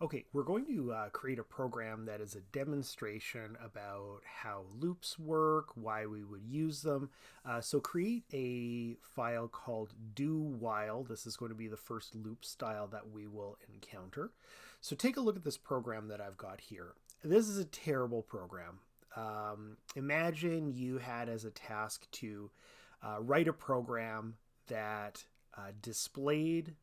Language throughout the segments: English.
Okay, we're going to create a program that is a demonstration about how loops work, why we would use them. So create a file called do while. This is going to be the first loop style that we will encounter. So take a look at this program that I've got here. This is a terrible program. Imagine you had as a task to write a program that displayed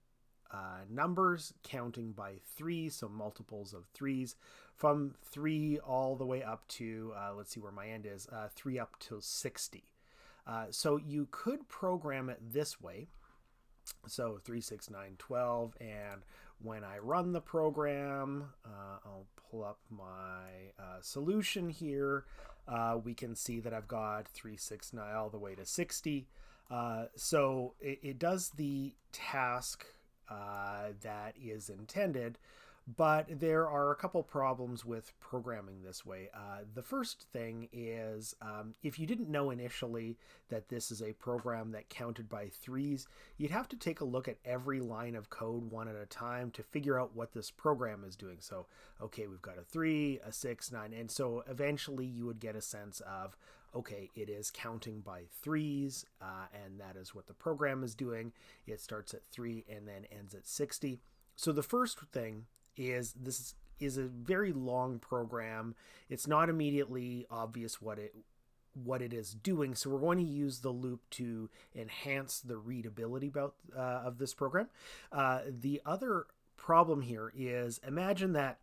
numbers counting by three, so multiples of threes, from three all the way up to, let's see where my end is, three up to 60. So you could program it this way. So 3, 6, 9, 12, and when I run the program, I'll pull up my solution here. We can see that I've got 3, 6, 9 all the way to 60. So it does the task that is intended, but there are a couple problems with programming this way. The first thing is if you didn't know initially that this is a program that counted by threes, you'd have to take a look at every line of code one at a time to figure out what this program is doing. So, okay, we've got a 3, a 6, 9, and so eventually you would get a sense of, okay, it is counting by threes, and that is what the program is doing. It starts at 3 and then ends at 60. So the first thing is this is a very long program. It's not immediately obvious what it is doing, so we're going to use the loop to enhance the readability of this program. The other problem here is, imagine that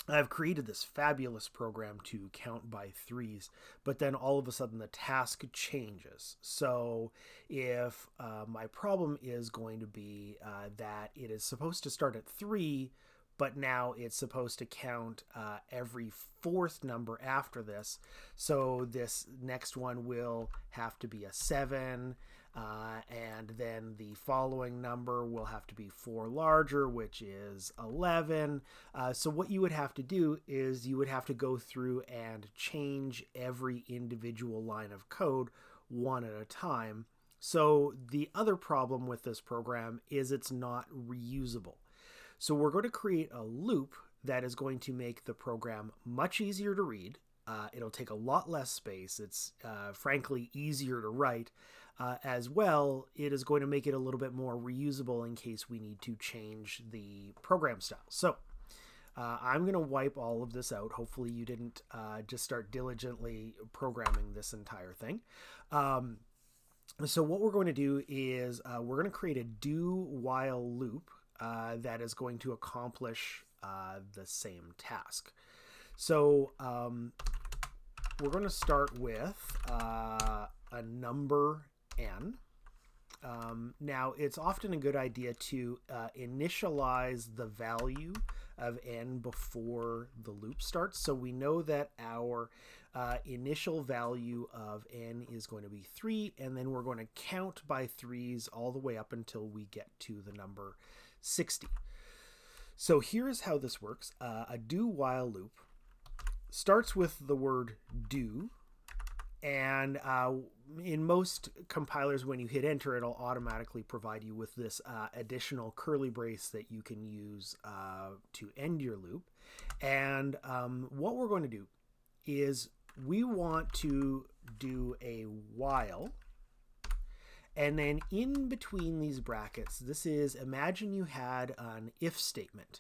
I've created this fabulous program to count by threes, but then all of a sudden the task changes. So if my problem is going to be that it is supposed to start at 3, but now it's supposed to count every fourth number after this. So this next one will have to be a 7, and then the following number will have to be 4 larger, which is 11. So what you would have to do is you would have to go through and change every individual line of code one at a time. So the other problem with this program is it's not reusable. So we're going to create a loop that is going to make the program much easier to read. It'll take a lot less space. It's frankly easier to write. As well, it is going to make it a little bit more reusable in case we need to change the program style. So I'm going to wipe all of this out. Hopefully you didn't just start diligently programming this entire thing. So what we're going to do is we're going to create a do while loop that is going to accomplish the same task. So we're going to start with a number n. Now, it's often a good idea to initialize the value of n before the loop starts. So we know that our initial value of n is going to be 3, and then we're going to count by threes all the way up until we get to the number 60. So here's how this works. A do while loop starts with the word do, and in most compilers, when you hit enter, it'll automatically provide you with this additional curly brace that you can use to end your loop. And what we're going to do is we want to do a while, and then in between these brackets, this is, imagine you had an if statement.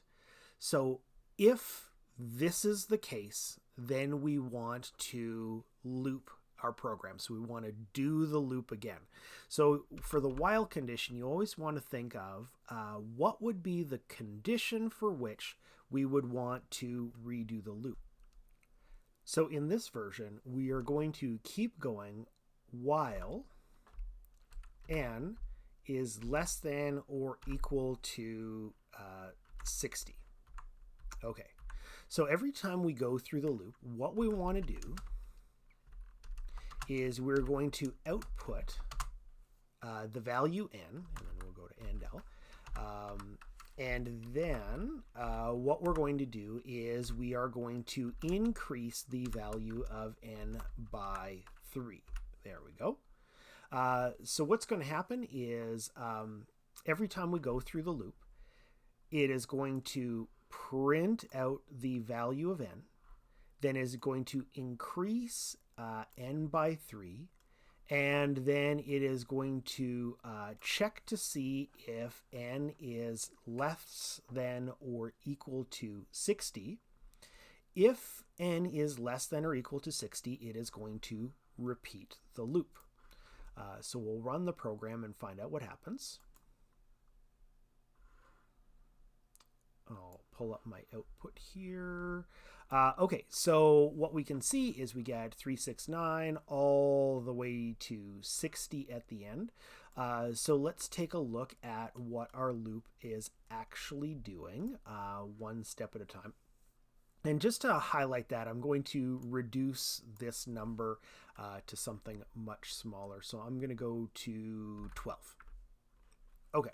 So if this is the case, then we want to loop our program. So we want to do the loop again. So for the while condition, you always want to think of what would be the condition for which we would want to redo the loop. So in this version, we are going to keep going while n is less than or equal to 60. Okay, so every time we go through the loop, what we want to do is we're going to output the value n, and then we'll go to end l. And then what we're going to do is we are going to increase the value of n by 3. There we go. So what's going to happen is every time we go through the loop, it is going to print out the value of n, then is going to increase n by 3, and then it is going to check to see if n is less than or equal to 60. If n is less than or equal to 60, it is going to repeat the loop. So we'll run the program and find out what happens. I'll pull up my output here. Okay, so what we can see is we get 369 all the way to 60 at the end. So let's take a look at what our loop is actually doing, one step at a time. And just to highlight that, I'm going to reduce this number to something much smaller. So I'm going to go to 12. Okay.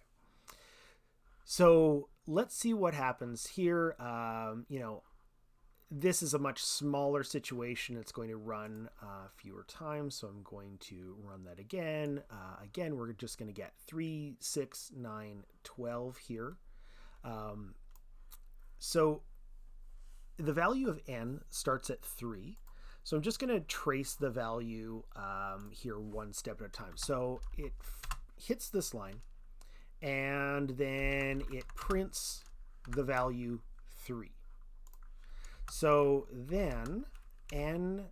So let's see what happens here. This is a much smaller situation. It's going to run fewer times. So I'm going to run that again. Again, we're just going to get 3, 6, 9, 12 here. So the value of n starts at 3. So I'm just going to trace the value here one step at a time. So it hits this line, and then it prints the value 3. So then n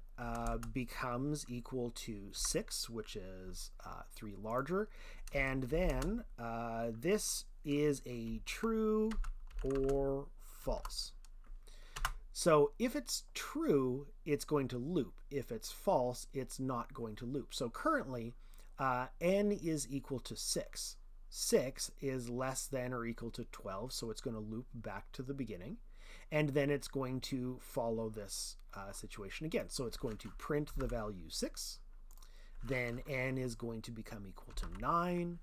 becomes equal to 6, which is 3 larger. And then this is a true or false. So if it's true, it's going to loop. If it's false, it's not going to loop. So currently, n is equal to 6. 6 is less than or equal to 12, so it's going to loop back to the beginning. And then it's going to follow this situation again. So it's going to print the value 6. Then n is going to become equal to 9.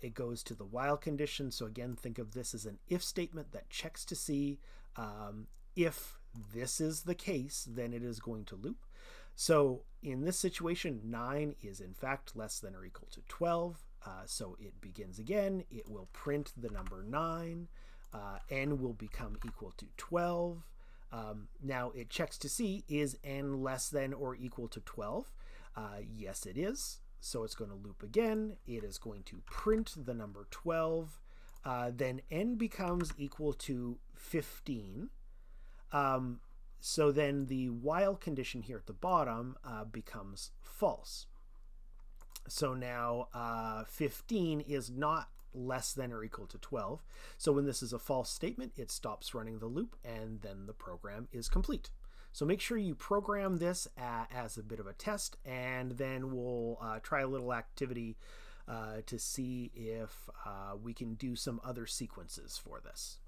It goes to the while condition. So again, think of this as an if statement that checks to see if this is the case, then it is going to loop. So in this situation, 9 is in fact less than or equal to 12. So it begins again. It will print the number 9. N will become equal to 12. Now it checks to see, is n less than or equal to 12? Yes, it is. So it's going to loop again. It is going to print the number 12. Then n becomes equal to 15. So then the while condition here at the bottom becomes false. So now 15 is not less than or equal to 12. So when this is a false statement, it stops running the loop, and then the program is complete. So make sure you program this as a bit of a test, and then we'll try a little activity to see if we can do some other sequences for this.